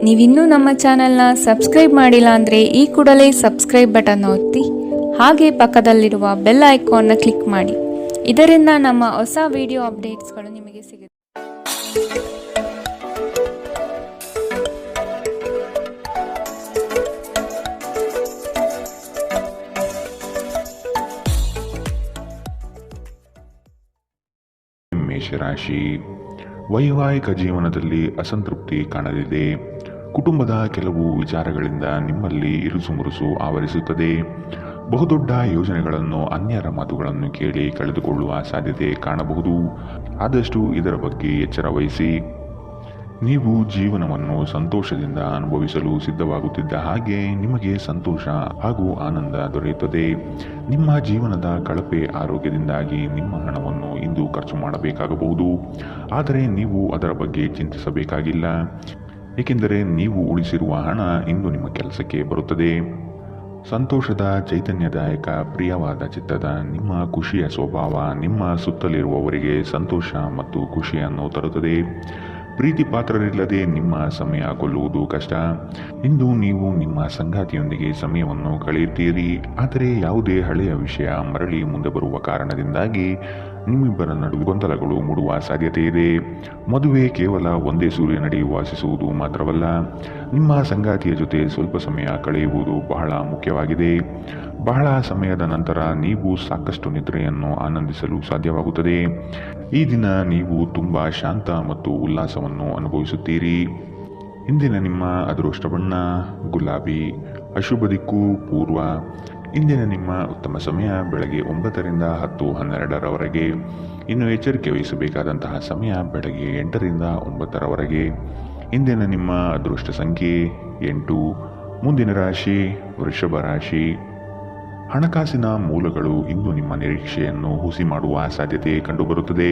ನೀವಿನ್ನೂ ನಮ್ಮ ಚಾನೆಲ್ನ ಸಬ್ಸ್ಕ್ರೈಬ್ ಮಾಡಿಲ್ಲ ಅಂದರೆ ಈ ಕೂಡಲೇ ಸಬ್ಸ್ಕ್ರೈಬ್ ಬಟನ್ ಒತ್ತಿ ಹಾಗೆ ಪಕ್ಕದಲ್ಲಿರುವ ಬೆಲ್ ಐಕಾನ್ನ ಕ್ಲಿಕ್ ಮಾಡಿ. ಇದರಿಂದ ನಮ್ಮ ಹೊಸ ವಿಡಿಯೋ ಅಪ್ಡೇಟ್ಸ್ಗಳು ನಿಮಗೆ ಸಿಗುತ್ತೆ. ಮೇಷರಾಶಿ, ವೈವಾಹಿಕ ಜೀವನದಲ್ಲಿ ಅಸಂತೃಪ್ತಿ ಕಾಣಲಿದೆ. ಕುಟುಂಬದ ಕೆಲವು ವಿಚಾರಗಳಿಂದ ನಿಮ್ಮಲ್ಲಿ ಇರುಸುಮುರುಸು ಆವರಿಸುತ್ತದೆ. ಬಹುದೊಡ್ಡ ಯೋಜನೆಗಳನ್ನು ಅನ್ಯರ ಮಾತುಗಳನ್ನು ಕೇಳಿ ಕಳೆದುಕೊಳ್ಳುವ ಸಾಧ್ಯತೆ ಕಾಣಬಹುದು. ಆದಷ್ಟು ಇದರ ಬಗ್ಗೆ ಎಚ್ಚರ ವಹಿಸಿ. ನೀವು ಜೀವನವನ್ನು ಸಂತೋಷದಿಂದ ಅನುಭವಿಸಲು ಸಿದ್ಧವಾಗುತ್ತಿದ್ದ ಹಾಗೆ ನಿಮಗೆ ಸಂತೋಷ ಹಾಗೂ ಆನಂದ ದೊರೆಯುತ್ತದೆ. ನಿಮ್ಮ ಜೀವನದ ಕಳಪೆ ಆರೋಗ್ಯದಿಂದಾಗಿ ನಿಮ್ಮ ಹಣವನ್ನು ಇಂದು ಖರ್ಚು ಮಾಡಬೇಕಾಗಬಹುದು. ಆದರೆ ನೀವು ಅದರ ಬಗ್ಗೆ ಚಿಂತಿಸಬೇಕಾಗಿಲ್ಲ, ಏಕೆಂದರೆ ನೀವು ಉಳಿಸಿರುವ ಹಣ ಇಂದು ನಿಮ್ಮ ಕೆಲಸಕ್ಕೆ ಬರುತ್ತದೆ. ಸಂತೋಷದ ಚೈತನ್ಯದಾಯಕ ಪ್ರಿಯವಾದ ಚಿತ್ತದ ನಿಮ್ಮ ಖುಷಿಯ ಸ್ವಭಾವ ನಿಮ್ಮ ಸುತ್ತಲಿರುವವರಿಗೆ ಸಂತೋಷ ಮತ್ತು ಖುಷಿಯನ್ನು ತರುತ್ತದೆ. ಪ್ರೀತಿ ಪಾತ್ರರಿಲ್ಲದೆ ನಿಮ್ಮ ಸಮಯ ಕೊಲ್ಲುವುದು ಕಷ್ಟ. ಇಂದು ನೀವು ನಿಮ್ಮ ಸಂಗಾತಿಯೊಂದಿಗೆ ಸಮಯವನ್ನು ಕಳೆಯುತ್ತೀರಿ, ಆದರೆ ಯಾವುದೇ ಹಳೆಯ ವಿಷಯ ಮರಳಿ ಮುಂದೆ ಬರುವ ಕಾರಣದಿಂದಾಗಿ ನಿಮ್ಮಿಬ್ಬರ ನಡುವೆ ಗೊಂದಲಗಳು ಮೂಡುವ ಸಾಧ್ಯತೆ ಇದೆ. ಮದುವೆ ಕೇವಲ ಒಂದೇ ಸೂರ್ಯನಡಿ ವಾಸಿಸುವುದು ಮಾತ್ರವಲ್ಲ, ನಿಮ್ಮ ಸಂಗಾತಿಯ ಜೊತೆ ಸ್ವಲ್ಪ ಸಮಯ ಕಳೆಯುವುದು ಬಹಳ ಮುಖ್ಯವಾಗಿದೆ. ಬಹಳ ಸಮಯದ ನಂತರ ನೀವು ಸಾಕಷ್ಟು ನಿದ್ರೆಯನ್ನು ಆನಂದಿಸಲು ಸಾಧ್ಯವಾಗುತ್ತದೆ. ಈ ದಿನ ನೀವು ತುಂಬ ಶಾಂತ ಮತ್ತು ಉಲ್ಲಾಸವನ್ನು ಅನುಭವಿಸುತ್ತೀರಿ. ಇಂದಿನ ನಿಮ್ಮ ಅದೃಷ್ಟ ಬಣ್ಣ ಗುಲಾಬಿ, ಅಶುಭ ದಿಕ್ಕು ಪೂರ್ವ. ಇಂದಿನ ನಿಮ್ಮ ಉತ್ತಮ ಸಮಯ ಬೆಳಗ್ಗೆ 9ರಿಂದ 10:12ರವರೆಗೆ. ಇನ್ನು ಎಚ್ಚರಿಕೆ ವಹಿಸಬೇಕಾದಂತಹ ಸಮಯ ಬೆಳಗ್ಗೆ 8ರಿಂದ 9ರವರೆಗೆ. ಇಂದಿನ ನಿಮ್ಮ ಅದೃಷ್ಟ ಸಂಖ್ಯೆ 8. ಮುಂದಿನ ರಾಶಿ ವೃಷಭ ರಾಶಿ. ಹಣಕಾಸಿನ ಮೂಲಗಳು ಇಂದು ನಿಮ್ಮ ನಿರೀಕ್ಷೆಯನ್ನು ಹುಸಿ ಮಾಡುವ ಸಾಧ್ಯತೆ ಕಂಡುಬರುತ್ತದೆ.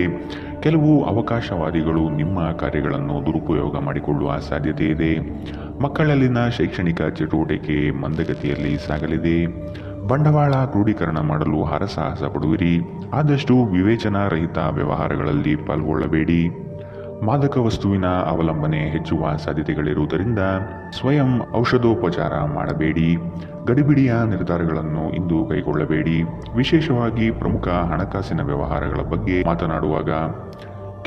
ಕೆಲವು ಅವಕಾಶವಾದಿಗಳು ನಿಮ್ಮ ಕಾರ್ಯಗಳನ್ನು ದುರುಪಯೋಗ ಮಾಡಿಕೊಳ್ಳುವ ಸಾಧ್ಯತೆ ಇದೆ. ಮಕ್ಕಳಲ್ಲಿನ ಶೈಕ್ಷಣಿಕ ಚಟುವಟಿಕೆ ಮಂದಗತಿಯಲ್ಲಿ ಸಾಗಲಿದೆ. ಬಂಡವಾಳ ಕ್ರೋಢೀಕರಣ ಮಾಡಲು ಹರಸಾಹಸ ಪಡುವಿರಿ. ಆದಷ್ಟು ವಿವೇಚನಾ ರಹಿತ ವ್ಯವಹಾರಗಳಲ್ಲಿ ಪಾಲ್ಗೊಳ್ಳಬೇಡಿ. ಮಾದಕ ವಸ್ತುವಿನ ಅವಲಂಬನೆ ಹೆಚ್ಚುವ ಸಾಧ್ಯತೆಗಳಿರುವುದರಿಂದ ಸ್ವಯಂ ಔಷಧೋಪಚಾರ ಮಾಡಬೇಡಿ. ಗಡಿಬಿಡಿಯ ನಿರ್ಧಾರಗಳನ್ನು ಇಂದು ಕೈಗೊಳ್ಳಬೇಡಿ. ವಿಶೇಷವಾಗಿ ಪ್ರಮುಖ ಹಣಕಾಸಿನ ವ್ಯವಹಾರಗಳ ಬಗ್ಗೆ ಮಾತನಾಡುವಾಗ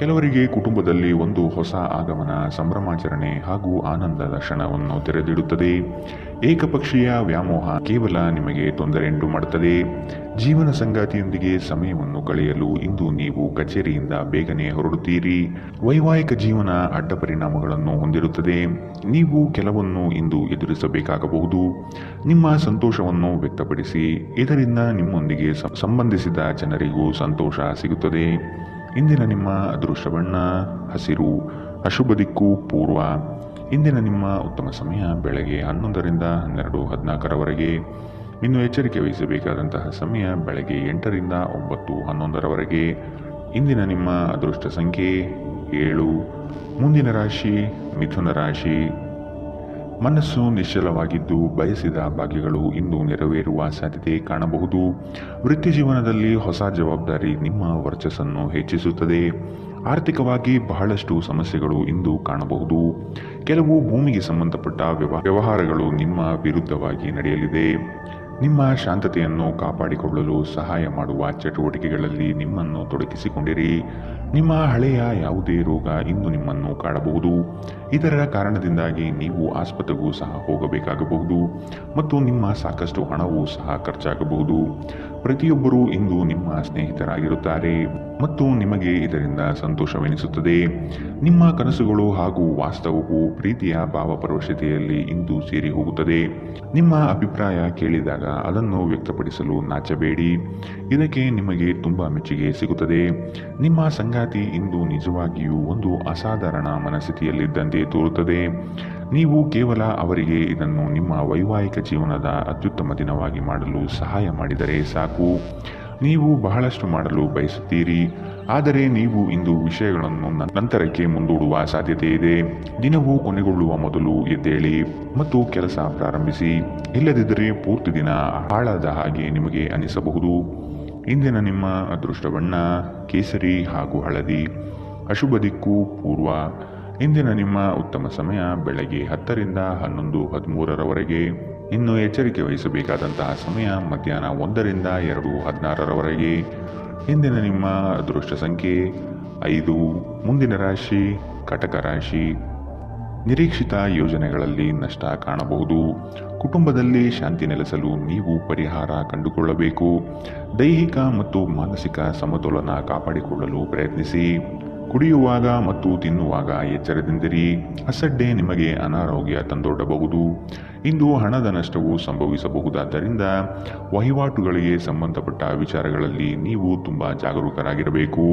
ಕೆಲವರಿಗೆ ಕುಟುಂಬದಲ್ಲಿ ಒಂದು ಹೊಸ ಆಗಮನ, ಸಂಭ್ರಮಾಚರಣೆ ಹಾಗೂ ಆನಂದದ ಕ್ಷಣವನ್ನು ತೆರೆದಿಡುತ್ತದೆ. ಏಕಪಕ್ಷೀಯ ವ್ಯಾಮೋಹ ಕೇವಲ ನಿಮಗೆ ತೊಂದರೆಯುಂಟು ಮಾಡುತ್ತದೆ. ಜೀವನ ಸಂಗಾತಿಯೊಂದಿಗೆ ಸಮಯವನ್ನು ಕಳೆಯಲು ಇಂದು ನೀವು ಕಚೇರಿಯಿಂದ ಬೇಗನೆ ಹೊರಡುತ್ತೀರಿ. ವೈವಾಹಿಕ ಜೀವನ ಅಡ್ಡ ಪರಿಣಾಮಗಳನ್ನು ಹೊಂದಿರುತ್ತದೆ. ನೀವು ಕೆಲವನ್ನು ಇಂದು ಎದುರಿಸಬೇಕಾಗಬಹುದು. ನಿಮ್ಮ ಸಂತೋಷವನ್ನು ವ್ಯಕ್ತಪಡಿಸಿ. ಇದರಿಂದ ನಿಮ್ಮೊಂದಿಗೆ ಸಂಬಂಧಿಸಿದ ಜನರಿಗೂ ಸಂತೋಷ ಸಿಗುತ್ತದೆ. ಇಂದಿನ ನಿಮ್ಮ ಅದೃಷ್ಟ ಬಣ್ಣ ಹಸಿರು, ಅಶುಭ ದಿಕ್ಕು ಪೂರ್ವ. ಇಂದಿನ ನಿಮ್ಮ ಉತ್ತಮ ಸಮಯ ಬೆಳಗ್ಗೆ 11ರಿಂದ 12:14ರವರೆಗೆ. ಇನ್ನು ಎಚ್ಚರಿಕೆ ವಹಿಸಬೇಕಾದಂತಹ ಸಮಯ ಬೆಳಗ್ಗೆ 8ರಿಂದ 9:11ರವರೆಗೆ. ಇಂದಿನ ನಿಮ್ಮ ಅದೃಷ್ಟ ಸಂಖ್ಯೆ 7. ಮುಂದಿನ ರಾಶಿ ಮಿಥುನ ರಾಶಿ. ಮನಸ್ಸು ನಿಶ್ಚಲವಾಗಿದ್ದು ಬಯಸಿದ ಭಾಗ್ಯಗಳು ಇಂದು ನೆರವೇರುವ ಸಾಧ್ಯತೆ ಕಾಣಬಹುದು. ವೃತ್ತಿ ಜೀವನದಲ್ಲಿ ಹೊಸ ಜವಾಬ್ದಾರಿ ನಿಮ್ಮ ವರ್ಚಸ್ಸನ್ನು ಹೆಚ್ಚಿಸುತ್ತದೆ. ಆರ್ಥಿಕವಾಗಿ ಬಹಳಷ್ಟು ಸಮಸ್ಯೆಗಳು ಇಂದು ಕಾಣಬಹುದು. ಕೆಲವು ಭೂಮಿಗೆ ಸಂಬಂಧಪಟ್ಟ ವ್ಯವಹಾರಗಳು ನಿಮ್ಮ ವಿರುದ್ಧವಾಗಿ ನಡೆಯಲಿದೆ. ನಿಮ್ಮ ಶಾಂತತೆಯನ್ನು ಕಾಪಾಡಿಕೊಳ್ಳಲು ಸಹಾಯ ಮಾಡುವ ಚಟುವಟಿಕೆಗಳಲ್ಲಿ ನಿಮ್ಮನ್ನು ತೊಡಗಿಸಿಕೊಂಡಿರಿ. ನಿಮ್ಮ ಹಳೆಯ ಯಾವುದೇ ರೋಗ ಇಂದು ನಿಮ್ಮನ್ನು ಕಾಡಬಹುದು. ಇದರ ಕಾರಣದಿಂದಾಗಿ ನೀವು ಆಸ್ಪತ್ರೆಗೂ ಸಹ ಹೋಗಬೇಕಾಗಬಹುದು ಮತ್ತು ನಿಮ್ಮ ಸಾಕಷ್ಟು ಹಣವೂ ಸಹ ಖರ್ಚಾಗಬಹುದು. ಪ್ರತಿಯೊಬ್ಬರೂ ಇಂದು ನಿಮ್ಮ ಸ್ನೇಹಿತರಾಗಿರುತ್ತಾರೆ ಮತ್ತು ನಿಮಗೆ ಇದರಿಂದ ಸಂತೋಷವೆನಿಸುತ್ತದೆ. ನಿಮ್ಮ ಕನಸುಗಳು ಹಾಗೂ ವಾಸ್ತವವು ಪ್ರೀತಿಯ ಭಾವಪರವಶತೆಯಲ್ಲಿ ಇಂದು ಸೇರಿ ಹೋಗುತ್ತದೆ. ನಿಮ್ಮ ಅಭಿಪ್ರಾಯ ಕೇಳಿದಾಗ ಅದನ್ನು ವ್ಯಕ್ತಪಡಿಸಲು ನಾಚಬೇಡಿ. ಇದಕ್ಕೆ ನಿಮಗೆ ತುಂಬ ಮೆಚ್ಚುಗೆ ಸಿಗುತ್ತದೆ. ನಿಮ್ಮ ಸಂಗಾತಿ ಇಂದು ನಿಜವಾಗಿಯೂ ಒಂದು ಅಸಾಧಾರಣ ಮನಸ್ಥಿತಿಯಲ್ಲಿದ್ದಂತೆ ತೋರುತ್ತದೆ. ನೀವು ಕೇವಲ ಅವರಿಗೆ ಇದನ್ನು ನಿಮ್ಮ ವೈವಾಹಿಕ ಜೀವನದ ಅತ್ಯುತ್ತಮ ದಿನವಾಗಿ ಮಾಡಲು ಸಹಾಯ ಮಾಡಿದರೆ ಸಾಕು. ನೀವು ಬಹಳಷ್ಟು ಮಾಡಲು ಬಯಸುತ್ತೀರಿ, ಆದರೆ ನೀವು ಇಂದು ವಿಷಯಗಳನ್ನು ನಂತರಕ್ಕೆ ಮುಂದೂಡುವ ಸಾಧ್ಯತೆ ಇದೆ. ದಿನವು ಕೊನೆಗೊಳ್ಳುವ ಮೊದಲು ಎದ್ದೇಳಿ ಮತ್ತು ಕೆಲಸ ಪ್ರಾರಂಭಿಸಿ. ಇಲ್ಲದಿದ್ದರೆ ಪೂರ್ತಿ ದಿನ ಹಾಳಾದ ಹಾಗೆ ನಿಮಗೆ ಅನಿಸಬಹುದು. ಇಂದಿನ ನಿಮ್ಮ ಅದೃಷ್ಟ ಬಣ್ಣ ಕೇಸರಿ ಹಾಗೂ ಹಳದಿ, ಅಶುಭ ದಿಕ್ಕು ಪೂರ್ವ. ಇಂದಿನ ನಿಮ್ಮ ಉತ್ತಮ ಸಮಯ ಬೆಳಗ್ಗೆ 10 ರಿಂದ 11:13ರವರೆಗೆ. ಇನ್ನು ಎಚ್ಚರಿಕೆ ವಹಿಸಬೇಕಾದಂತಹ ಸಮಯ ಮಧ್ಯಾಹ್ನ 1 ರಿಂದ 2:16ರವರೆಗೆ. ಇಂದಿನ ನಿಮ್ಮ ಅದೃಷ್ಟ ಸಂಖ್ಯೆ 5. ಮುಂದಿನ ರಾಶಿ ಕಟಕ ರಾಶಿ. ನಿರೀಕ್ಷಿತ ಯೋಜನೆಗಳಲ್ಲಿ ನಷ್ಟ ಕಾಣಬಹುದು. ಕುಟುಂಬದಲ್ಲಿ ಶಾಂತಿ ನೆಲೆಸಲು ನೀವು ಪರಿಹಾರ ಕಂಡುಕೊಳ್ಳಬೇಕು. ದೈಹಿಕ ಮತ್ತು ಮಾನಸಿಕ ಸಮತೋಲನ ಕಾಪಾಡಿಕೊಳ್ಳಲು ಪ್ರಯತ್ನಿಸಿ. ಕುಡಿಯುವಾಗ ಮತ್ತು ತಿನ್ನುವಾಗ ಎಚ್ಚರದಿಂದಿರಿ. ಅಸಡ್ಡೆ ನಿಮಗೆ ಅನಾರೋಗ್ಯ ತಂದೊಡ್ಡಬಹುದು. ಇಂದು ಹಣದ ನಷ್ಟವು ಸಂಭವಿಸಬಹುದಾದ್ದರಿಂದ ವಹಿವಾಟುಗಳಿಗೆ ಸಂಬಂಧಪಟ್ಟ ವಿಚಾರಗಳಲ್ಲಿ ನೀವು ತುಂಬ ಜಾಗರೂಕರಾಗಿರಬೇಕು.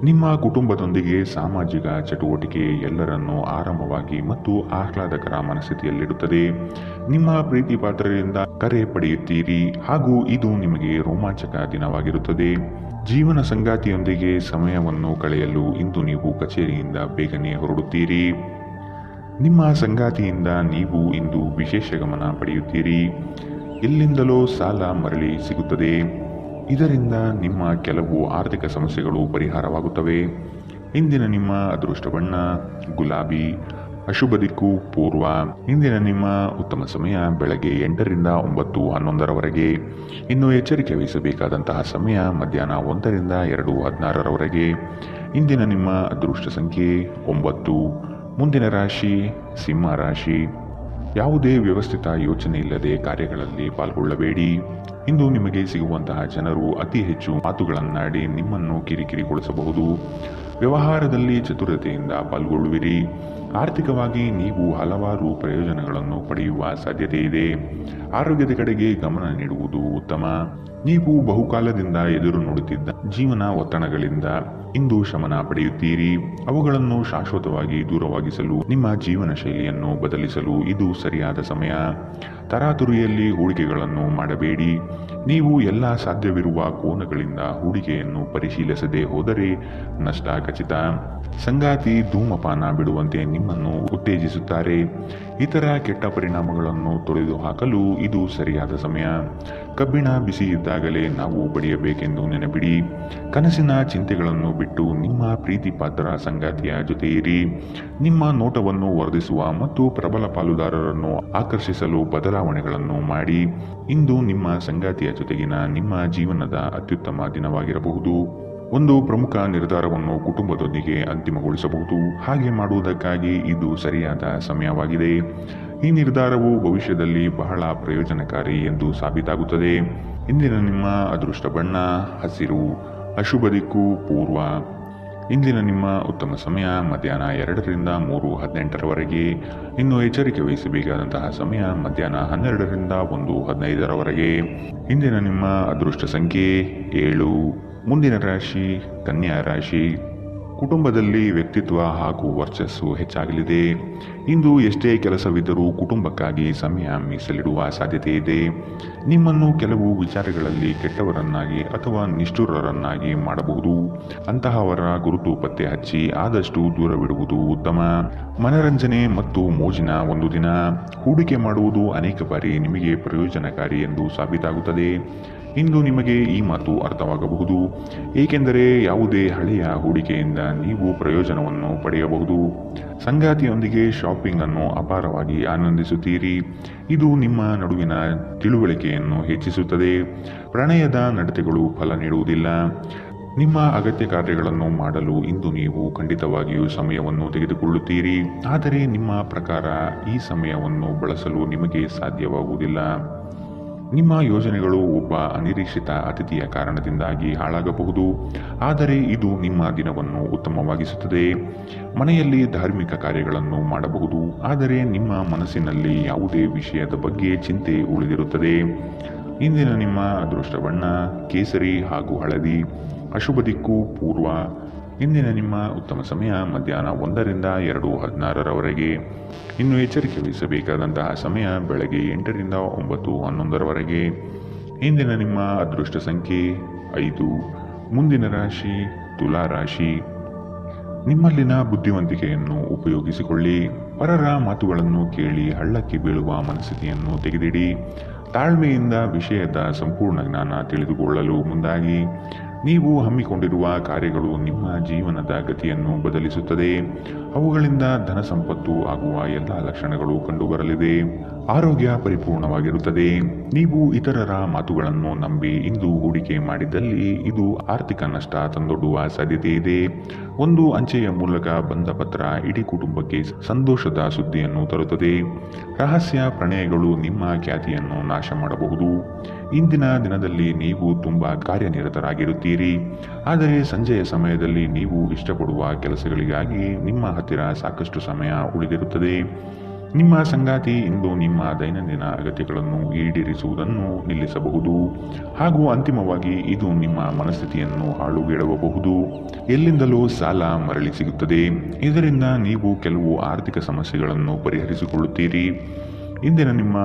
ನಿಮ್ಮ ಕುಟುಂಬದೊಂದಿಗೆ ಸಾಮಾಜಿಕ ಚಟುವಟಿಕೆ ಎಲ್ಲರನ್ನೂ ಆರಾಮವಾಗಿ ಮತ್ತು ಆಹ್ಲಾದಕರ ಮನಸ್ಥಿತಿಯಲ್ಲಿಡುತ್ತದೆ. ನಿಮ್ಮ ಪ್ರೀತಿ ಪಾತ್ರರಿಂದ ಕರೆ ಪಡೆಯುತ್ತೀರಿ ಹಾಗೂ ಇದು ನಿಮಗೆ ರೋಮಾಂಚಕ ದಿನವಾಗಿರುತ್ತದೆ. ಜೀವನ ಸಂಗಾತಿಯೊಂದಿಗೆ ಸಮಯವನ್ನು ಕಳೆಯಲು ಇಂದು ನೀವು ಕಚೇರಿಯಿಂದ ಬೇಗನೆ ಹೊರಡುತ್ತೀರಿ. ನಿಮ್ಮ ಸಂಗಾತಿಯಿಂದ ನೀವು ಇಂದು ವಿಶೇಷ ಗಮನ ಪಡೆಯುತ್ತೀರಿ. ಎಲ್ಲಿಂದಲೋ ಸಾಲ ಮರಳಿ ಸಿಗುತ್ತದೆ. ಇದರಿಂದ ನಿಮ್ಮ ಕೆಲವು ಆರ್ಥಿಕ ಸಮಸ್ಯೆಗಳು ಪರಿಹಾರವಾಗುತ್ತವೆ. ಇಂದಿನ ನಿಮ್ಮ ಅದೃಷ್ಟ ಬಣ್ಣ ಗುಲಾಬಿ. ಅಶುಭ ದಿಕ್ಕು ಪೂರ್ವ. ಇಂದಿನ ನಿಮ್ಮ ಉತ್ತಮ ಸಮಯ ಬೆಳಗ್ಗೆ 8 ರಿಂದ 9:11ರವರೆಗೆ. ಇನ್ನು ಎಚ್ಚರಿಕೆ ವಹಿಸಬೇಕಾದಂತಹ ಸಮಯ ಮಧ್ಯಾಹ್ನ 1 ರಿಂದ 2:16ರವರೆಗೆ. ಇಂದಿನ ನಿಮ್ಮ ಅದೃಷ್ಟ ಸಂಖ್ಯೆ 9. ಮುಂದಿನ ರಾಶಿ ಸಿಂಹ ರಾಶಿ. ಯಾವುದೇ ವ್ಯವಸ್ಥಿತ ಯೋಚನೆ ಇಲ್ಲದೆ ಕಾರ್ಯಗಳಲ್ಲಿ ಪಾಲ್ಗೊಳ್ಳಬೇಡಿ. ಇಂದು ನಿಮಗೆ ಸಿಗುವಂತಹ ಜನರು ಅತಿ ಹೆಚ್ಚು ಮಾತುಗಳನ್ನಾಡಿ ನಿಮ್ಮನ್ನು ಕಿರಿಕಿರಿಗೊಳಿಸಬಹುದು. ವ್ಯವಹಾರದಲ್ಲಿ ಚತುರತೆಯಿಂದ ಪಾಲ್ಗೊಳ್ಳುವಿರಿ. ಆರ್ಥಿಕವಾಗಿ ನೀವು ಹಲವಾರು ಪ್ರಯೋಜನಗಳನ್ನು ಪಡೆಯುವ ಸಾಧ್ಯತೆ ಇದೆ. ಆರೋಗ್ಯದ ಕಡೆಗೆ ಗಮನ ನೀಡುವುದು ಉತ್ತಮ. ನೀವು ಬಹುಕಾಲದಿಂದ ಎದುರು ನೋಡುತ್ತಿದ್ದ ಜೀವನ ಒತ್ತಡಗಳಿಂದ ಇಂದು ಶಮನ ಪಡೆಯುತ್ತೀರಿ. ಅವುಗಳನ್ನು ಶಾಶ್ವತವಾಗಿ ದೂರವಾಗಿಸಲು ನಿಮ್ಮ ಜೀವನ ಶೈಲಿಯನ್ನು ಬದಲಿಸಲು ಇದು ಸರಿಯಾದ ಸಮಯ. ತರಾತುರಿಯಲ್ಲಿ ಹೂಡಿಕೆಗಳನ್ನು ಮಾಡಬೇಡಿ. ನೀವು ಎಲ್ಲ ಸಾಧ್ಯವಿರುವ ಕೋನಗಳಿಂದ ಹೂಡಿಕೆಯನ್ನು ಪರಿಶೀಲಿಸದೆ ಹೋದರೆ ನಷ್ಟ ಖಚಿತ. ಸಂಗಾತಿ ಧೂಮಪಾನ ಬಿಡುವಂತೆ ನಿಮ್ಮನ್ನು ಉತ್ತೇಜಿಸುತ್ತಾರೆ. ಇತರ ಕೆಟ್ಟ ಪರಿಣಾಮಗಳನ್ನು ತೊಡೆದುಹಾಕಲು ಇದು ಸರಿಯಾದ ಸಮಯ. ಕಬ್ಬಿಣ ಬಿಸಿ ಇದ್ದಾಗಲೇ ನಾವು ಬಡಿಯಬೇಕೆಂದು ನೆನಪಿಡಿ. ಕನಸಿನ ಚಿಂತೆಗಳನ್ನು ಬಿಟ್ಟು ನಿಮ್ಮ ಪ್ರೀತಿ ಪಾತ್ರ ಸಂಗಾತಿಯ ಜೊತೆ ಇರಿ. ನಿಮ್ಮ ನೋಟವನ್ನು ವರ್ಧಿಸುವ ಮತ್ತು ಪ್ರಬಲ ಪಾಲುದಾರರನ್ನು ಆಕರ್ಷಿಸಲು ಬದಲಾವಣೆಗಳನ್ನು ಮಾಡಿ. ಇಂದು ನಿಮ್ಮ ಸಂಗಾತಿಯ ಜೊತೆಗಿನ ನಿಮ್ಮ ಜೀವನದ ಅತ್ಯುತ್ತಮ ದಿನವಾಗಿರಬಹುದು. ಒಂದು ಪ್ರಮುಖ ನಿರ್ಧಾರವನ್ನು ಕುಟುಂಬದೊಂದಿಗೆ ಅಂತಿಮಗೊಳಿಸಬಹುದು. ಹಾಗೆ ಮಾಡುವುದಕ್ಕಾಗಿ ಇದು ಸರಿಯಾದ ಸಮಯವಾಗಿದೆ. ಈ ನಿರ್ಧಾರವು ಭವಿಷ್ಯದಲ್ಲಿ ಬಹಳ ಪ್ರಯೋಜನಕಾರಿ ಎಂದು ಸಾಬೀತಾಗುತ್ತದೆ. ಇಂದಿನ ನಿಮ್ಮ ಅದೃಷ್ಟ ಬಣ್ಣ ಹಸಿರು. ಅಶುಭ ದಿಕ್ಕು ಪೂರ್ವ. ಇಂದಿನ ನಿಮ್ಮ ಉತ್ತಮ ಸಮಯ ಮಧ್ಯಾಹ್ನ 2 ರಿಂದ 3:18ರವರೆಗೆ. ಇನ್ನು ಎಚ್ಚರಿಕೆ ವಹಿಸಬೇಕಾದಂತಹ ಸಮಯ ಮಧ್ಯಾಹ್ನ 12 ರಿಂದ 1:15ರವರೆಗೆ. ಇಂದಿನ ನಿಮ್ಮ ಅದೃಷ್ಟ ಸಂಖ್ಯೆ 7. ಮುಂದಿನ ರಾಶಿ ಕನ್ಯಾ ರಾಶಿ. ಕುಟುಂಬದಲ್ಲಿ ವ್ಯಕ್ತಿತ್ವ ಹಾಗೂ ವರ್ಚಸ್ಸು ಹೆಚ್ಚಾಗಲಿದೆ. ಇಂದು ಎಷ್ಟೇ ಕೆಲಸವಿದ್ದರೂ ಕುಟುಂಬಕ್ಕಾಗಿ ಸಮಯ ಮೀಸಲಿಡುವ ಸಾಧ್ಯತೆ ಇದೆ. ನಿಮ್ಮನ್ನು ಕೆಲವು ವಿಚಾರಗಳಲ್ಲಿ ಕೆಟ್ಟವರನ್ನಾಗಿ ಅಥವಾ ನಿಷ್ಠುರರನ್ನಾಗಿ ಮಾಡಬಹುದು. ಅಂತಹವರ ಗುರುತು ಪತ್ತೆ ಹಚ್ಚಿ ಆದಷ್ಟು ದೂರವಿಡುವುದು ಉತ್ತಮ. ಮನರಂಜನೆ ಮತ್ತು ಮೋಜಿನ ಒಂದು ದಿನ. ಹೂಡಿಕೆ ಮಾಡುವುದು ಅನೇಕ ಬಾರಿ ನಿಮಗೆ ಪ್ರಯೋಜನಕಾರಿ ಎಂದು ಸಾಬೀತಾಗುತ್ತದೆ. ಇಂದು ನಿಮಗೆ ಈ ಮಾತು ಅರ್ಥವಾಗಬಹುದು, ಏಕೆಂದರೆ ಯಾವುದೇ ಹಳೆಯ ಹೂಡಿಕೆಯಿಂದ ನೀವು ಪ್ರಯೋಜನವನ್ನು ಪಡೆಯಬಹುದು. ಸಂಗಾತಿಯೊಂದಿಗೆ ಶಾಪಿಂಗ್ ಅನ್ನು ಅಪಾರವಾಗಿ ಆನಂದಿಸುತ್ತೀರಿ. ಇದು ನಿಮ್ಮ ನಡುವಿನ ತಿಳುವಳಿಕೆಯನ್ನು ಹೆಚ್ಚಿಸುತ್ತದೆ. ಪ್ರಣಯದ ನಡತೆಗಳು ಫಲ ನೀಡುವುದಿಲ್ಲ. ನಿಮ್ಮ ಅಗತ್ಯ ಕಾರ್ಯಗಳನ್ನು ಮಾಡಲು ಇಂದು ನೀವು ಖಂಡಿತವಾಗಿಯೂ ಸಮಯವನ್ನು ತೆಗೆದುಕೊಳ್ಳುತ್ತೀರಿ. ಆದರೆ ನಿಮ್ಮ ಪ್ರಕಾರ ಈ ಸಮಯವನ್ನು ಬಳಸಲು ನಿಮಗೆ ಸಾಧ್ಯವಾಗುವುದಿಲ್ಲ. ನಿಮ್ಮ ಯೋಜನೆಗಳು ಒಬ್ಬ ಅನಿರೀಕ್ಷಿತ ಅತಿಥಿಯ ಕಾರಣದಿಂದಾಗಿ ಹಾಳಾಗಬಹುದು. ಆದರೆ ಇದು ನಿಮ್ಮ ದಿನವನ್ನು ಉತ್ತಮವಾಗಿಸುತ್ತದೆ. ಮನೆಯಲ್ಲಿ ಧಾರ್ಮಿಕ ಕಾರ್ಯಗಳನ್ನು ಮಾಡಬಹುದು. ಆದರೆ ನಿಮ್ಮ ಮನಸ್ಸಿನಲ್ಲಿ ಯಾವುದೇ ವಿಷಯದ ಬಗ್ಗೆ ಚಿಂತೆ ಉಳಿದಿರುತ್ತದೆ. ಇಂದಿನ ನಿಮ್ಮ ಅದೃಷ್ಟ ಬಣ್ಣ ಕೇಸರಿ ಹಾಗೂ ಹಳದಿ. ಅಶುಭ ದಿಕ್ಕು ಪೂರ್ವ. ಇಂದಿನ ನಿಮ್ಮ ಉತ್ತಮ ಸಮಯ ಮಧ್ಯಾಹ್ನ 1 ರಿಂದ 2:16ರವರೆಗೆ. ಇನ್ನು ಎಚ್ಚರಿಕೆ ವಹಿಸಬೇಕಾದಂತಹ ಸಮಯ ಬೆಳಗ್ಗೆ 8 ರಿಂದ 9:11ರವರೆಗೆ. ಇಂದಿನ ನಿಮ್ಮ ಅದೃಷ್ಟ ಸಂಖ್ಯೆ 5. ಮುಂದಿನ ರಾಶಿ ತುಲಾ ರಾಶಿ. ನಿಮ್ಮಲ್ಲಿನ ಬುದ್ಧಿವಂತಿಕೆಯನ್ನು ಉಪಯೋಗಿಸಿಕೊಳ್ಳಿ. ಪರರ ಮಾತುಗಳನ್ನು ಕೇಳಿ ಹಳ್ಳಕ್ಕೆ ಬೀಳುವ ಮನಸ್ಥಿತಿಯನ್ನು ತೆಗೆದಿಡಿ. ತಾಳ್ಮೆಯಿಂದ ವಿಷಯದ ಸಂಪೂರ್ಣ ಜ್ಞಾನ ತಿಳಿದುಕೊಳ್ಳಲು ಮುಂದಾಗಿ. ನೀವು ಹಮ್ಮಿಕೊಂಡಿರುವ ಕಾರ್ಯಗಳು ನಿಮ್ಮ ಜೀವನದ ಗತಿಯನ್ನು ಬದಲಿಸುತ್ತದೆ. ಅವುಗಳಿಂದ ಧನ ಸಂಪತ್ತು ಆಗುವ ಎಲ್ಲ ಲಕ್ಷಣಗಳು ಕಂಡುಬರಲಿದೆ. ಆರೋಗ್ಯ ಪರಿಪೂರ್ಣವಾಗಿರುತ್ತದೆ. ನೀವು ಇತರರ ಮಾತುಗಳನ್ನು ನಂಬಿ ಇಂದು ಹೂಡಿಕೆ ಮಾಡಿದ್ದಲ್ಲಿ ಇದು ಆರ್ಥಿಕ ನಷ್ಟ ತಂದೊಡ್ಡುವ ಸಾಧ್ಯತೆ ಇದೆ. ಒಂದು ಅಂಚೆಯ ಮೂಲಕ ಬಂದ ಪತ್ರ ಇಡೀ ಕುಟುಂಬಕ್ಕೆ ಸಂತೋಷದ ಸುದ್ದಿಯನ್ನು ತರುತ್ತದೆ. ರಹಸ್ಯ ಪ್ರಣಯಗಳು ನಿಮ್ಮ ಖ್ಯಾತಿಯನ್ನು ನಾಶ ಮಾಡಬಹುದು. ಇಂದಿನ ದಿನದಲ್ಲಿ ನೀವು ತುಂಬಾ ಕಾರ್ಯನಿರತರಾಗಿರುತ್ತೀರಿ, ಆದರೆ ಸಂಜೆಯ ಸಮಯದಲ್ಲಿ ನೀವು ಇಷ್ಟಪಡುವ ಕೆಲಸಗಳಿಗಾಗಿ ನಿಮ್ಮ ಹತ್ತಿರ ಸಾಕಷ್ಟು ಸಮಯ ಉಳಿದಿರುತ್ತದೆ. ನಿಮ್ಮ ಸಂಗಾತಿ ಇಂದು ನಿಮ್ಮ ದೈನಂದಿನ ಅಗತ್ಯಗಳನ್ನು ಈಡೇರಿಸುವುದನ್ನು ನಿಲ್ಲಿಸಬಹುದು ಹಾಗೂ ಅಂತಿಮವಾಗಿ ಇದು ನಿಮ್ಮ ಮನಸ್ಥಿತಿಯನ್ನು ಹಾಳುಗೆಡವಬಹುದು. ಎಲ್ಲಿಂದಲೂ ಸಾಲ ಮರಳಿ ಸಿಗುತ್ತದೆ. ಇದರಿಂದ ನೀವು ಕೆಲವು ಆರ್ಥಿಕ ಸಮಸ್ಯೆಗಳನ್ನು ಪರಿಹರಿಸಿಕೊಳ್ಳುತ್ತೀರಿ. ಇಂದಿನ ನಿಮ್ಮ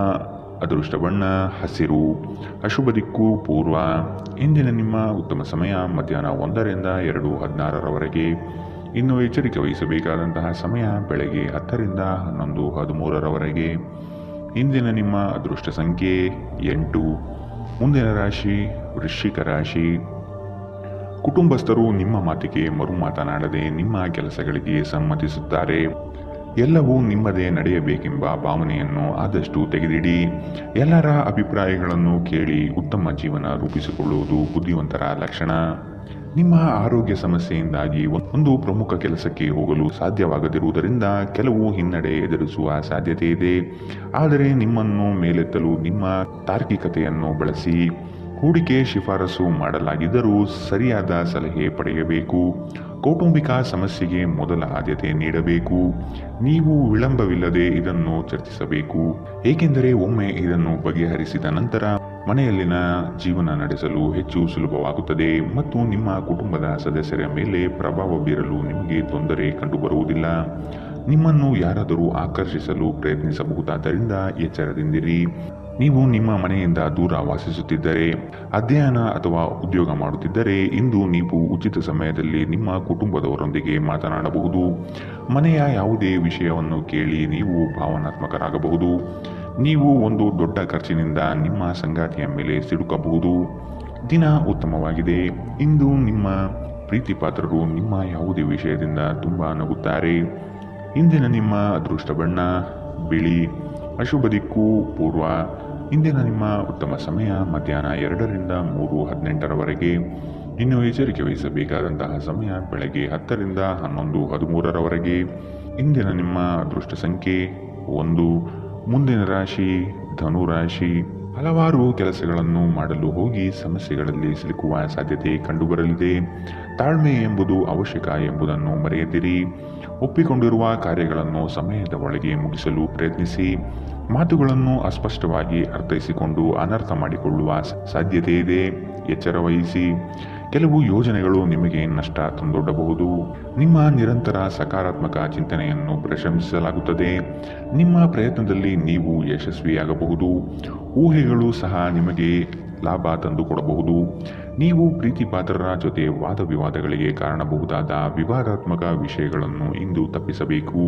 ಅದೃಷ್ಟ ಬಣ್ಣ ಹಸಿರು, ಅಶುಭ ದಿಕ್ಕು ಪೂರ್ವ. ಇಂದಿನ ನಿಮ್ಮ ಉತ್ತಮ ಸಮಯ ಮಧ್ಯಾಹ್ನ 1ರಿಂದ 2:16 ಇನ್ನು ಎಚ್ಚರಿಕೆ ವಹಿಸಬೇಕಾದಂತಹ ಸಮಯ ಬೆಳಗ್ಗೆ 10ರಿಂದ 11:13 ಇಂದಿನ ನಿಮ್ಮ ಅದೃಷ್ಟ ಸಂಖ್ಯೆ 8. ಮುಂದಿನ ರಾಶಿ ವೃಶ್ಚಿಕ ರಾಶಿ. ಕುಟುಂಬಸ್ಥರು ನಿಮ್ಮ ಮಾತಿಗೆ ಮರು ಮಾತನಾಡದೆ ನಿಮ್ಮ ಕೆಲಸಗಳಿಗೆ ಸಮ್ಮತಿಸುತ್ತಾರೆ. ಎಲ್ಲವೂ ನಿಮ್ಮದೇ ನಡೆಯಬೇಕೆಂಬ ಭಾವನೆಯನ್ನು ಆದಷ್ಟು ತೆಗೆದಿಡಿ. ಎಲ್ಲರ ಅಭಿಪ್ರಾಯಗಳನ್ನು ಕೇಳಿ ಉತ್ತಮ ಜೀವನ ರೂಪಿಸಿಕೊಳ್ಳುವುದು ಬುದ್ಧಿವಂತರ ಲಕ್ಷಣ. ನಿಮ್ಮ ಆರೋಗ್ಯ ಸಮಸ್ಯೆಯಿಂದಾಗಿ ಒಂದು ಪ್ರಮುಖ ಕೆಲಸಕ್ಕೆ ಹೋಗಲು ಸಾಧ್ಯವಾಗದಿರುವುದರಿಂದ ಕೆಲವು ಹಿನ್ನಡೆ ಎದುರಿಸುವ ಸಾಧ್ಯತೆ ಇದೆ. ಆದರೆ ನಿಮ್ಮನ್ನು ಮೇಲೆತ್ತಲು ನಿಮ್ಮ ತಾರ್ಕಿಕತೆಯನ್ನು ಬಳಸಿ. ಹೂಡಿಕೆ ಶಿಫಾರಸು ಮಾಡಲಾಗಿದ್ದರೂ ಸರಿಯಾದ ಸಲಹೆ ಪಡೆಯಬೇಕು. ಕೌಟುಂಬಿಕ ಸಮಸ್ಯೆಗೆ ಮೊದಲ ಆದ್ಯತೆ ನೀಡಬೇಕು. ನೀವು ವಿಳಂಬವಿಲ್ಲದೆ ಇದನ್ನು ಚರ್ಚಿಸಬೇಕು, ಏಕೆಂದರೆ ಒಮ್ಮೆ ಇದನ್ನು ಬಗೆಹರಿಸಿದ ನಂತರ ಮನೆಯಲ್ಲಿನ ಜೀವನ ನಡೆಸಲು ಹೆಚ್ಚು ಸುಲಭವಾಗುತ್ತದೆ ಮತ್ತು ನಿಮ್ಮ ಕುಟುಂಬದ ಸದಸ್ಯರ ಮೇಲೆ ಪ್ರಭಾವ ಬೀರಲು ನಿಮಗೆ ತೊಂದರೆ ಕಂಡುಬರುವುದಿಲ್ಲ. ನಿಮ್ಮನ್ನು ಯಾರಾದರೂ ಆಕರ್ಷಿಸಲು ಪ್ರಯತ್ನಿಸಬಹುದಾದ್ದರಿಂದ ಎಚ್ಚರದಿಂದಿರಿ. ನೀವು ನಿಮ್ಮ ಮನೆಯಿಂದ ದೂರ ವಾಸಿಸುತ್ತಿದ್ದರೆ, ಅಧ್ಯಯನ ಅಥವಾ ಉದ್ಯೋಗ ಮಾಡುತ್ತಿದ್ದರೆ ಇಂದು ನೀವು ಉಚಿತ ಸಮಯದಲ್ಲಿ ನಿಮ್ಮ ಕುಟುಂಬದವರೊಂದಿಗೆ ಮಾತನಾಡಬಹುದು. ಮನೆಯ ಯಾವುದೇ ವಿಷಯವನ್ನು ಕೇಳಿ ನೀವು ಭಾವನಾತ್ಮಕರಾಗಬಹುದು. ನೀವು ಒಂದು ದೊಡ್ಡ ಖರ್ಚಿನಿಂದ ನಿಮ್ಮ ಸಂಗಾತಿಯ ಮೇಲೆ ಸಿಡುಕಬಹುದು. ದಿನ ಉತ್ತಮವಾಗಿದೆ. ಇಂದು ನಿಮ್ಮ ಪ್ರೀತಿ ಪಾತ್ರರು ನಿಮ್ಮ ಯಾವುದೇ ವಿಷಯದಿಂದ ತುಂಬ ನಗುತ್ತಾರೆ. ಇಂದಿನ ನಿಮ್ಮ ಅದೃಷ್ಟ ಬಣ್ಣ ಬಿಳಿ, ಅಶುಭ ದಿಕ್ಕು ಪೂರ್ವ. ಇಂದಿನ ನಿಮ್ಮ ಉತ್ತಮ ಸಮಯ ಮಧ್ಯಾಹ್ನ 2ರಿಂದ 3:18 ಇನ್ನು ಎಚ್ಚರಿಕೆ ವಹಿಸಬೇಕಾದಂತಹ ಸಮಯ ಬೆಳಗ್ಗೆ 10ರಿಂದ 11:13 ಇಂದಿನ ನಿಮ್ಮ ಅದೃಷ್ಟ ಸಂಖ್ಯೆ 1. ಮುಂದಿನ ರಾಶಿ ಧನುರಾಶಿ. ಹಲವಾರು ಕೆಲಸಗಳನ್ನು ಮಾಡಲು ಹೋಗಿ ಸಮಸ್ಯೆಗಳಲ್ಲಿ ಸಿಲುಕುವ ಸಾಧ್ಯತೆ ಕಂಡುಬರಲಿದೆ. ತಾಳ್ಮೆ ಎಂಬುದು ಅವಶ್ಯಕ ಎಂಬುದನ್ನು ಮರೆಯದಿರಿ. ಒಪ್ಪಿಕೊಂಡಿರುವ ಕಾರ್ಯಗಳನ್ನು ಸಮಯದ ಒಳಗೆ ಮುಗಿಸಲು ಪ್ರಯತ್ನಿಸಿ. ಮಾತುಗಳನ್ನು ಅಸ್ಪಷ್ಟವಾಗಿ ಅರ್ಥೈಸಿಕೊಂಡು ಅನರ್ಥ ಮಾಡಿಕೊಳ್ಳುವ ಸಾಧ್ಯತೆ ಇದೆ. ಎಚ್ಚರ ವಹಿಸಿ. ಕೆಲವು ಯೋಜನೆಗಳು ನಿಮಗೆ ನಷ್ಟ ತಂದೊಡ್ಡಬಹುದು. ನಿಮ್ಮ ನಿರಂತರ ಸಕಾರಾತ್ಮಕ ಚಿಂತನೆಯನ್ನು ಪ್ರಶಂಸಿಸಲಾಗುತ್ತದೆ. ನಿಮ್ಮ ಪ್ರಯತ್ನದಲ್ಲಿ ನೀವು ಯಶಸ್ವಿಯಾಗಬಹುದು. ಊಹೆಗಳು ಸಹ ನಿಮಗೆ ಲಾಭ ತಂದುಕೊಡಬಹುದು. ನೀವು ಪ್ರೀತಿ ಪಾತ್ರರ ಜೊತೆ ವಾದ ವಿವಾದಗಳಿಗೆ ಕಾರಣಬಹುದಾದ ವಿವಾದಾತ್ಮಕ ವಿಷಯಗಳನ್ನು ಇಂದು ತಪ್ಪಿಸಬೇಕು.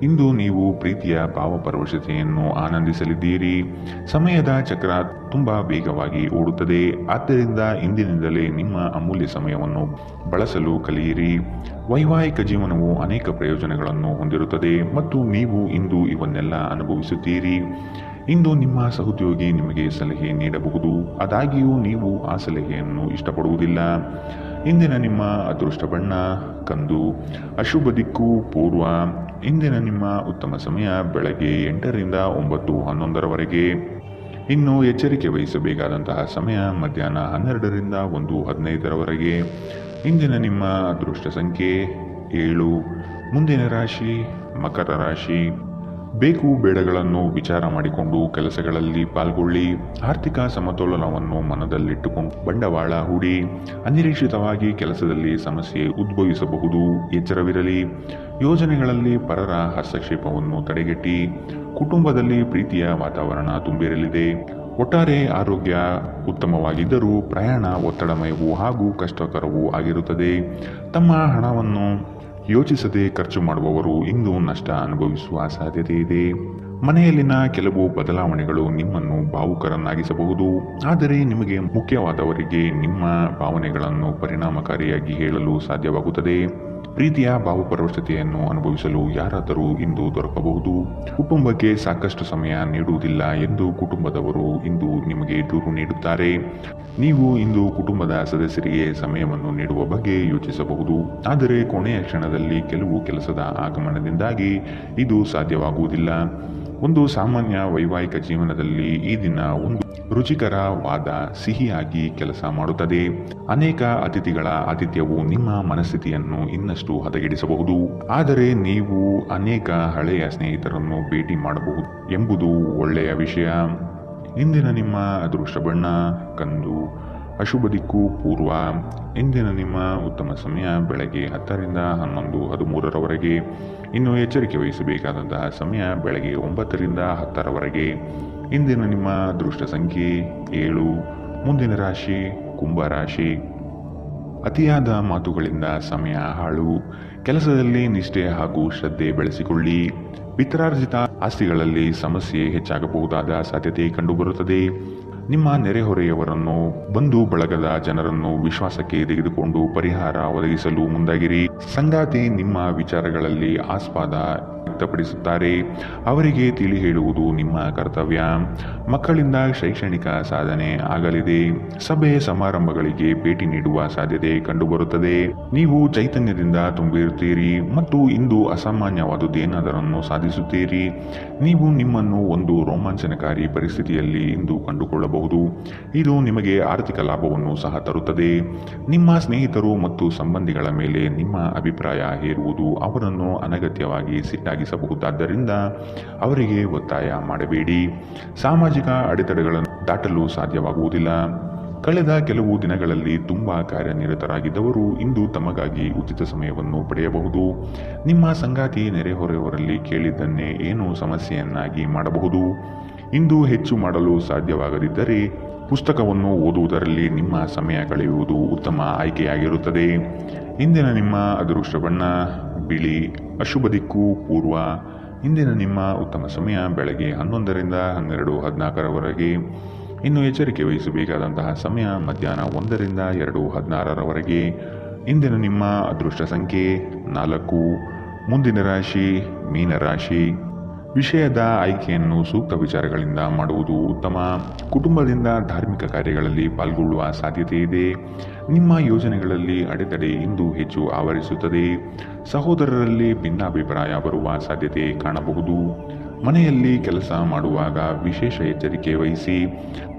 ಇಂದು ನೀವು ಪ್ರೀತಿಯ ಭಾವಪರವಶತೆಯನ್ನು ಆನಂದಿಸಲಿದ್ದೀರಿ. ಸಮಯದ ಚಕ್ರ ತುಂಬ ವೇಗವಾಗಿ ಓಡುತ್ತದೆ. ಆದ್ದರಿಂದ ಇಂದಿನಿಂದಲೇ ನಿಮ್ಮ ಅಮೂಲ್ಯ ಸಮಯವನ್ನು ಬಳಸಲು ಕಲಿಯಿರಿ. ವೈವಾಹಿಕ ಜೀವನವು ಅನೇಕ ಪ್ರಯೋಜನಗಳನ್ನು ಹೊಂದಿರುತ್ತದೆ ಮತ್ತು ನೀವು ಇಂದು ಇವನ್ನೆಲ್ಲ ಅನುಭವಿಸುತ್ತೀರಿ. ಇಂದು ನಿಮ್ಮ ಸಹೋದ್ಯೋಗಿ ನಿಮಗೆ ಸಲಹೆ ನೀಡಬಹುದು, ಆದಾಗ್ಯೂ ನೀವು ಆ ಸಲಹೆಯನ್ನು ಇಷ್ಟಪಡುವುದಿಲ್ಲ. ಇಂದಿನ ನಿಮ್ಮ ಅದೃಷ್ಟ ಬಣ್ಣ ಕಂದು, ಅಶುಭ ದಿಕ್ಕು ಪೂರ್ವ. ಇಂದಿನ ನಿಮ್ಮ ಉತ್ತಮ ಸಮಯ ಬೆಳಗ್ಗೆ 8ರಿಂದ 9:11 ಇನ್ನು ಎಚ್ಚರಿಕೆ ವಹಿಸಬೇಕಾದಂತಹ ಸಮಯ ಮಧ್ಯಾಹ್ನ 12ರಿಂದ 1:15 ಇಂದಿನ ನಿಮ್ಮ ಅದೃಷ್ಟ ಸಂಖ್ಯೆ 7. ಮುಂದಿನ ರಾಶಿ ಮಕರ ರಾಶಿ. ಬೇಕು ಬೇಡಗಳನ್ನು ವಿಚಾರ ಮಾಡಿಕೊಂಡು ಕೆಲಸಗಳಲ್ಲಿ ಪಾಲ್ಗೊಳ್ಳಿ. ಆರ್ಥಿಕ ಸಮತೋಲನವನ್ನು ಮನದಲ್ಲಿಟ್ಟುಕೊಂಡು ಬಂಡವಾಳ ಹೂಡಿ. ಅನಿರೀಕ್ಷಿತವಾಗಿ ಕೆಲಸದಲ್ಲಿ ಸಮಸ್ಯೆ ಉದ್ಭವಿಸಬಹುದು. ಎಚ್ಚರವಿರಲಿ. ಯೋಜನೆಗಳಲ್ಲಿ ಪರರ ಹಸ್ತಕ್ಷೇಪವನ್ನು ತಡೆಗಟ್ಟಿ. ಕುಟುಂಬದಲ್ಲಿ ಪ್ರೀತಿಯ ವಾತಾವರಣ ತುಂಬಿರಲಿದೆ. ಒಟ್ಟಾರೆ ಆರೋಗ್ಯ ಉತ್ತಮವಾಗಿದ್ದರೂ ಪ್ರಯಾಣ ಒತ್ತಡಮಯವೂ ಹಾಗೂ ಕಷ್ಟಕರವೂ ಆಗಿರುತ್ತದೆ. ತಮ್ಮ ಹಣವನ್ನು ಯೋಚಿಸದೆ ಖರ್ಚು ಮಾಡುವವರು ಇಂದು ನಷ್ಟ ಅನುಭವಿಸುವ ಸಾಧ್ಯತೆ ಇದೆ. ಮನೆಯಲ್ಲಿನ ಕೆಲವು ಬದಲಾವಣೆಗಳು ನಿಮ್ಮನ್ನು ಭಾವುಕರನ್ನಾಗಿಸಬಹುದು, ಆದರೆ ನಿಮಗೆ ಮುಖ್ಯವಾದವರಿಗೆ ನಿಮ್ಮ ಭಾವನೆಗಳನ್ನು ಪರಿಣಾಮಕಾರಿಯಾಗಿ ಹೇಳಲು ಸಾಧ್ಯವಾಗುತ್ತದೆ. ಪ್ರೀತಿಯ ಭಾವಪರವಶತೆಯನ್ನು ಅನುಭವಿಸಲು ಯಾರಾದರೂ ಇಂದು ದೊರಕಬಹುದು. ಕುಟುಂಬಕ್ಕೆ ಸಾಕಷ್ಟು ಸಮಯ ನೀಡುವುದಿಲ್ಲ ಎಂದು ಕುಟುಂಬದವರು ಇಂದು ನಿಮಗೆ ದೂರು ನೀಡುತ್ತಾರೆ. ನೀವು ಇಂದು ಕುಟುಂಬದ ಸದಸ್ಯರಿಗೆ ಸಮಯವನ್ನು ನೀಡುವ ಬಗ್ಗೆ ಯೋಚಿಸಬಹುದು, ಆದರೆ ಕೊನೆಯ ಕ್ಷಣದಲ್ಲಿ ಕೆಲವು ಕೆಲಸದ ಆಗಮನದಿಂದಾಗಿ ಇದು ಸಾಧ್ಯವಾಗುವುದಿಲ್ಲ. ಒಂದು ಸಾಮಾನ್ಯ ವೈವಾಹಿಕ ಜೀವನದಲ್ಲಿ ಈ ದಿನ ಒಂದು ರುಚಿಕರವಾದ ಸಿಹಿಯಾಗಿ ಕೆಲಸ ಮಾಡುತ್ತದೆ. ಅನೇಕ ಅತಿಥಿಗಳ ಆತಿಥ್ಯವು ನಿಮ್ಮ ಮನಸ್ಥಿತಿಯನ್ನು ಇನ್ನಷ್ಟು ಹದಗೆಡಿಸಬಹುದು, ಆದರೆ ನೀವು ಅನೇಕ ಹಳೆಯ ಸ್ನೇಹಿತರನ್ನು ಭೇಟಿ ಮಾಡಬಹುದು ಎಂಬುದು ಒಳ್ಳೆಯ ವಿಷಯ. ಇಂದಿನ ನಿಮ್ಮ ಅದೃಷ್ಟ ಬಣ್ಣ ಕಂದು, ಅಶುಭ ದಿಕ್ಕು ಪೂರ್ವ. ಇಂದಿನ ನಿಮ್ಮ ಉತ್ತಮ ಸಮಯ ಬೆಳಗ್ಗೆ 10 ರಿಂದ 11, 13ರವರೆಗೆ. ಇನ್ನು ಎಚ್ಚರಿಕೆ ವಹಿಸಬೇಕಾದಂತಹ ಸಮಯ ಬೆಳಗ್ಗೆ 9 ರಿಂದ 10ರವರೆಗೆ. ಇಂದಿನ ನಿಮ್ಮ ಅದೃಷ್ಟ ಸಂಖ್ಯೆ 7. ಮುಂದಿನ ರಾಶಿ ಕುಂಭರಾಶಿ. ಅತಿಯಾದ ಮಾತುಗಳಿಂದ ಸಮಯ ಹಾಳು. ಕೆಲಸದಲ್ಲಿ ನಿಷ್ಠೆ ಹಾಗೂ ಶ್ರದ್ಧೆ ಬೆಳೆಸಿಕೊಳ್ಳಿ. ಪಿತ್ರಾರ್ಜಿತ ಆಸ್ತಿಗಳಲ್ಲಿ ಸಮಸ್ಯೆ ಹೆಚ್ಚಾಗಬಹುದಾದ ಸಾಧ್ಯತೆ ಕಂಡುಬರುತ್ತದೆ. ನಿಮ್ಮ ನೆರೆಹೊರೆಯವರನ್ನು, ಬಂಧು ಬಳಗದ ಜನರನ್ನು ವಿಶ್ವಾಸಕ್ಕೆ ತೆಗೆದುಕೊಂಡು ಪರಿಹಾರ ಒದಗಿಸಲು ಮುಂದಾಗಿರಿ. ಸಂಗಾತಿ ನಿಮ್ಮ ವಿಚಾರಗಳಲ್ಲಿ ಆಸ್ಪದ ವ್ಯಕ್ತಪಡಿಸುತ್ತಾರೆ, ಅವರಿಗೆ ತಿಳಿ ಹೇಳುವುದು ನಿಮ್ಮ ಕರ್ತವ್ಯ. ಮಕ್ಕಳಿಂದ ಶೈಕ್ಷಣಿಕ ಸಾಧನೆ ಆಗಲಿದೆ. ಸಭೆ ಸಮಾರಂಭಗಳಿಗೆ ಭೇಟಿ ನೀಡುವ ಸಾಧ್ಯತೆ ಕಂಡುಬರುತ್ತದೆ. ನೀವು ಚೈತನ್ಯದಿಂದ ತುಂಬಿರುತ್ತೀರಿ ಮತ್ತು ಇಂದು ಅಸಾಮಾನ್ಯವಾದುದೇನಾದರನ್ನು ಸಾಧಿಸುತ್ತೀರಿ. ನೀವು ನಿಮ್ಮನ್ನು ಒಂದು ರೋಮಾಂಚನಕಾರಿ ಪರಿಸ್ಥಿತಿಯಲ್ಲಿ ಇಂದು ಕಂಡುಕೊಳ್ಳಬಹುದು. ಇದು ನಿಮಗೆ ಆರ್ಥಿಕ ಲಾಭವನ್ನು ಸಹ ತರುತ್ತದೆ. ನಿಮ್ಮ ಸ್ನೇಹಿತರು ಮತ್ತು ಸಂಬಂಧಿಗಳ ಮೇಲೆ ನಿಮ್ಮ ಅಭಿಪ್ರಾಯ ಹೇರುವುದು ಅವರನ್ನು ಅನಗತ್ಯವಾಗಿ ಸಿಟ್ಟಾಗಿಸಬಹುದಾದ್ದರಿಂದ ಅವರಿಗೆ ಒತ್ತಾಯ ಮಾಡಬೇಡಿ. ಸಾಮಾಜಿಕ ಅಡೆತಡೆಗಳನ್ನು ದಾಟಲು ಸಾಧ್ಯವಾಗುವುದಿಲ್ಲ. ಕಳೆದ ಕೆಲವು ದಿನಗಳಲ್ಲಿ ತುಂಬಾ ಕಾರ್ಯನಿರತರಾಗಿದ್ದವರು ಇಂದು ತಮಗಾಗಿ ಉಚಿತ ಸಮಯವನ್ನು ಪಡೆಯಬಹುದು. ನಿಮ್ಮ ಸಂಗಾತಿ ನೆರೆಹೊರೆಯವರಲ್ಲಿ ಕೇಳಿದ್ದನ್ನೇ ಏನೋ ಸಮಸ್ಯೆಯನ್ನಾಗಿ ಮಾಡಬಹುದು. ಇಂದು ಹೆಚ್ಚು ಮಾಡಲು ಸಾಧ್ಯವಾಗದಿದ್ದರೆ ಪುಸ್ತಕವನ್ನು ಓದುವುದರಲ್ಲಿ ನಿಮ್ಮ ಸಮಯ ಕಳೆಯುವುದು ಉತ್ತಮ ಆಯ್ಕೆಯಾಗಿರುತ್ತದೆ. ಇಂದಿನ ನಿಮ್ಮ ಅದೃಷ್ಟ ಬಣ್ಣ ಬಿಳಿ, ಅಶುಭ ದಿಕ್ಕು ಪೂರ್ವ. ಇಂದಿನ ನಿಮ್ಮ ಉತ್ತಮ ಸಮಯ ಬೆಳಗ್ಗೆ 11 ರಿಂದ 12, 14ರವರೆಗೆ. ಇನ್ನು ಎಚ್ಚರಿಕೆ ವಹಿಸಬೇಕಾದಂತಹ ಸಮಯ ಮಧ್ಯಾಹ್ನ 1 ರಿಂದ 2, 16ರವರೆಗೆ. ಇಂದಿನ ನಿಮ್ಮ ಅದೃಷ್ಟ ಸಂಖ್ಯೆ 4. ಮುಂದಿನ ರಾಶಿ ಮೀನರಾಶಿ. ವಿಷಯದ ಆಯ್ಕೆಯನ್ನು ಸೂಕ್ತ ವಿಚಾರಗಳಿಂದ ಮಾಡುವುದು ಉತ್ತಮ. ಕುಟುಂಬದಿಂದ ಧಾರ್ಮಿಕ ಕಾರ್ಯಗಳಲ್ಲಿ ಪಾಲ್ಗೊಳ್ಳುವ ಸಾಧ್ಯತೆ ಇದೆ. ನಿಮ್ಮ ಯೋಜನೆಗಳಲ್ಲಿ ಅಡೆತಡೆ ಇಂದು ಹೆಚ್ಚು ಆವರಿಸುತ್ತದೆ. ಸಹೋದರರಲ್ಲಿ ಭಿನ್ನಾಭಿಪ್ರಾಯ ಬರುವ ಸಾಧ್ಯತೆ ಕಾಣಬಹುದು. ಮನೆಯಲ್ಲಿ ಕೆಲಸ ಮಾಡುವಾಗ ವಿಶೇಷ ಎಚ್ಚರಿಕೆ ವಹಿಸಿ.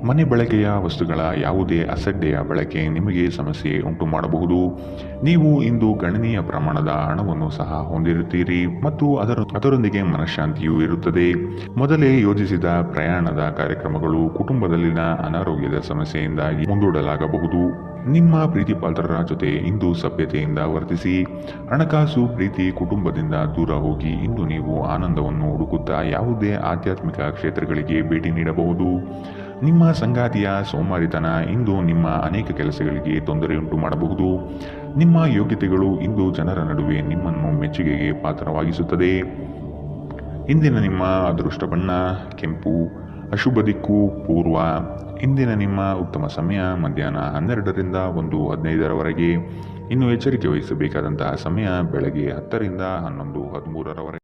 ಮನೆ ಬಳಕೆಯ ವಸ್ತುಗಳ ಯಾವುದೇ ಅಸಡ್ಡೆಯ ಬಳಕೆ ನಿಮಗೆ ಸಮಸ್ಯೆ ಉಂಟು ಮಾಡಬಹುದು. ನೀವು ಇಂದು ಗಣನೀಯ ಪ್ರಮಾಣದ ಹಣವನ್ನು ಸಹ ಹೊಂದಿರುತ್ತೀರಿ ಮತ್ತು ಅದರೊಂದಿಗೆ ಮನಃಶಾಂತಿಯೂ ಇರುತ್ತದೆ. ಮೊದಲೇ ಯೋಜಿಸಿದ ಪ್ರಯಾಣದ ಕಾರ್ಯಕ್ರಮಗಳು ಕುಟುಂಬದಲ್ಲಿನ ಅನಾರೋಗ್ಯದ ಸಮಸ್ಯೆಯಿಂದಾಗಿ ಮುಂದೂಡಲಾಗಬಹುದು. ನಿಮ್ಮ ಪ್ರೀತಿಪಾತ್ರರ ಜೊತೆ ಇಂದು ಸಭ್ಯತೆಯಿಂದ ವರ್ತಿಸಿ. ಹಣಕಾಸು ಪ್ರೀತಿ ಕುಟುಂಬದಿಂದ ದೂರ ಹೋಗಿ ಇಂದು ನೀವು ಆನಂದವನ್ನು ಹುಡುಕುತ್ತಾ ಯಾವುದೇ ಆಧ್ಯಾತ್ಮಿಕ ಕ್ಷೇತ್ರಗಳಿಗೆ ಭೇಟಿ ನೀಡಬಹುದು. ನಿಮ್ಮ ಸಂಗಾತಿಯ ಸೋಮಾರಿತನ ಇಂದು ನಿಮ್ಮ ಅನೇಕ ಕೆಲಸಗಳಿಗೆ ತೊಂದರೆಯುಂಟು ಮಾಡಬಹುದು. ನಿಮ್ಮ ಯೋಗ್ಯತೆಗಳು ಇಂದು ಜನರ ನಡುವೆ ನಿಮ್ಮನ್ನು ಮೆಚ್ಚುಗೆಗೆ ಪಾತ್ರವಾಗಿಸುತ್ತದೆ. ಇಂದಿನ ನಿಮ್ಮ ಅದೃಷ್ಟ ಬಣ್ಣ ಕೆಂಪು, ಅಶುಭ ದಿಕ್ಕು ಪೂರ್ವ. ಇಂದಿನ ನಿಮ್ಮ ಉತ್ತಮ ಸಮಯ ಮಧ್ಯಾಹ್ನ 12 ರಿಂದ 1, 15ರವರೆಗೆ. ಇನ್ನು ಎಚ್ಚರಿಕೆ ವಹಿಸಬೇಕಾದಂತಹ ಸಮಯ ಬೆಳಗ್ಗೆ 10 ರಿಂದ 11, 13ರವರೆಗೆ.